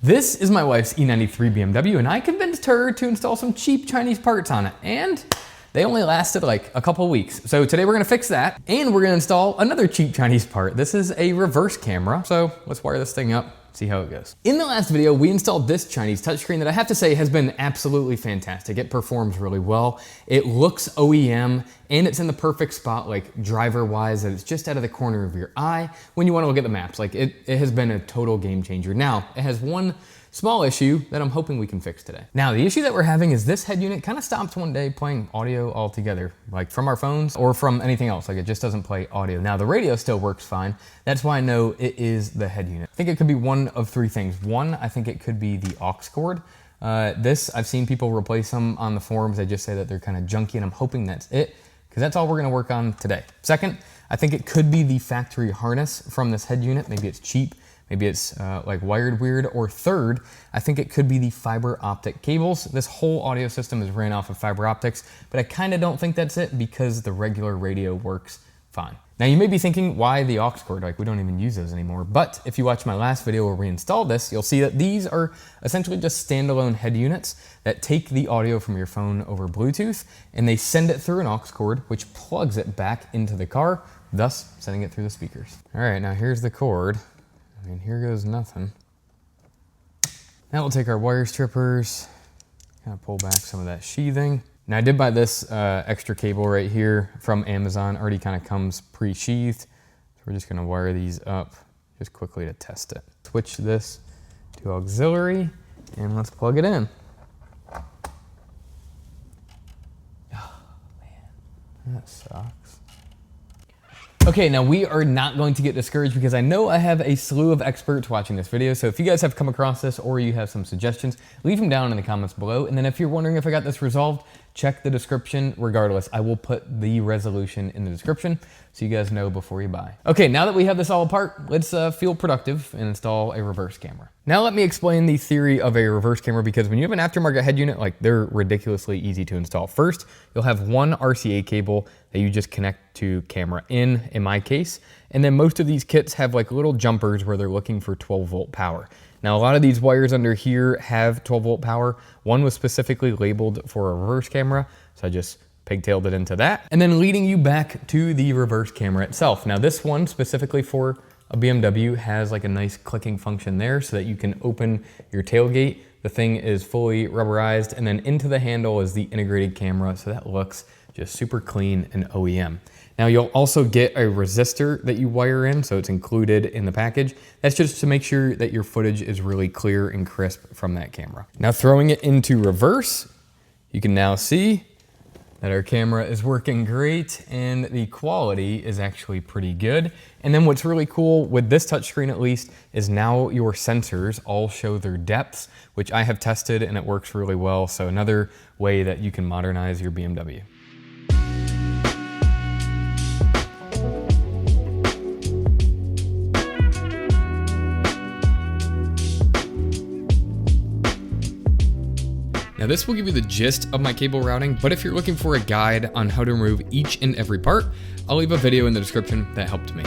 This is my wife's E93 BMW, and I convinced her to install some cheap Chinese parts on it, and they only lasted like a couple weeks. So today we're gonna fix that, and we're gonna install another cheap Chinese part. This is a reverse camera, so let's wire this thing up, see how it goes. In the last video, we installed this Chinese touchscreen that I have to say has been absolutely fantastic. It performs really well. It looks OEM, and it's in the perfect spot, like driver-wise, that it's just out of the corner of your eye when you wanna look at the maps. Like it has been a total game changer. Now, it has one small issue that I'm hoping we can fix today. Now, the issue that we're having is this head unit kind of stops one day playing audio altogether, like from our phones or from anything else. Like it just doesn't play audio. Now, the radio still works fine. That's why I know it is the head unit. I think it could be one of three things. One, I think it could be the aux cord. I've seen people replace them on the forums. They just say that they're kind of junky, and I'm hoping that's it, because that's all we're gonna work on today. Second, I think it could be the factory harness from this head unit. Maybe it's cheap. Maybe it's like wired weird. Or third, I think it could be the fiber optic cables. This whole audio system is ran off of fiber optics, but I kind of don't think that's it because the regular radio works fine. Now you may be thinking, why the aux cord? Like we don't even use those anymore. But if you watch my last video where we installed this, you'll see that these are essentially just standalone head units that take the audio from your phone over Bluetooth and they send it through an aux cord, which plugs it back into the car, thus sending it through the speakers. All right, now here's the cord. And here goes nothing. Now we'll take our wire strippers, kind of pull back some of that sheathing. Now I did buy this extra cable right here from Amazon, already kind of comes pre-sheathed. So we're just gonna wire these up just quickly to test it. Switch this to auxiliary and let's plug it in. Oh man, that sucks. Okay, now we are not going to get discouraged because I know I have a slew of experts watching this video. So if you guys have come across this or you have some suggestions, leave them down in the comments below. And then if you're wondering if I got this resolved, check the description. Regardless, I will put the resolution in the description so you guys know before you buy. Okay, now that we have this all apart, let's feel productive and install a reverse camera. Now let me explain the theory of a reverse camera, because when you have an aftermarket head unit, like they're ridiculously easy to install. First, you'll have one RCA cable that you just connect to camera in my case. And then most of these kits have like little jumpers where they're looking for 12-volt power. Now, a lot of these wires under here have 12-volt power. One was specifically labeled for a reverse camera, so I just pigtailed it into that. And then leading you back to the reverse camera itself. Now, this one specifically for a BMW has like a nice clicking function there so that you can open your tailgate. The thing is fully rubberized, and then into the handle is the integrated camera, so that looks just super clean and OEM. Now you'll also get a resistor that you wire in, so it's included in the package. That's just to make sure that your footage is really clear and crisp from that camera. Now throwing it into reverse, you can now see that our camera is working great and the quality is actually pretty good. And then what's really cool with this touchscreen at least is now your sensors all show their depths, which I have tested and it works really well. So another way that you can modernize your BMW. Now this will give you the gist of my cable routing, but if you're looking for a guide on how to remove each and every part, I'll leave a video in the description that helped me.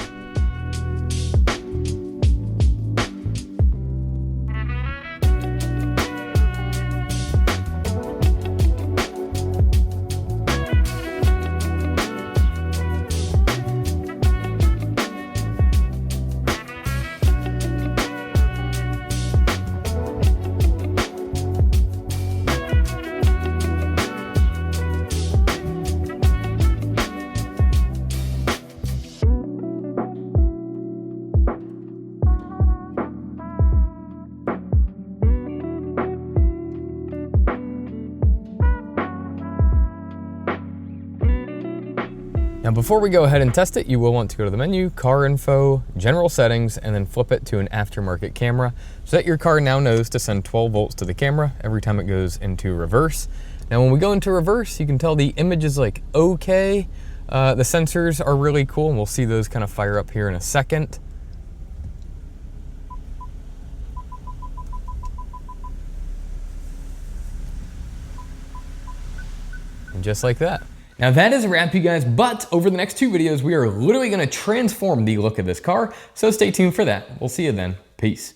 Now before we go ahead and test it, you will want to go to the menu, car info, general settings, and then flip it to an aftermarket camera so that your car now knows to send 12 volts to the camera every time it goes into reverse. Now when we go into reverse, you can tell the image is like okay. The sensors are really cool, and we'll see those kind of fire up here in a second. And just like that. Now that is a wrap, you guys, but over the next 2 videos, we are literally gonna transform the look of this car, so stay tuned for that. We'll see you then. Peace.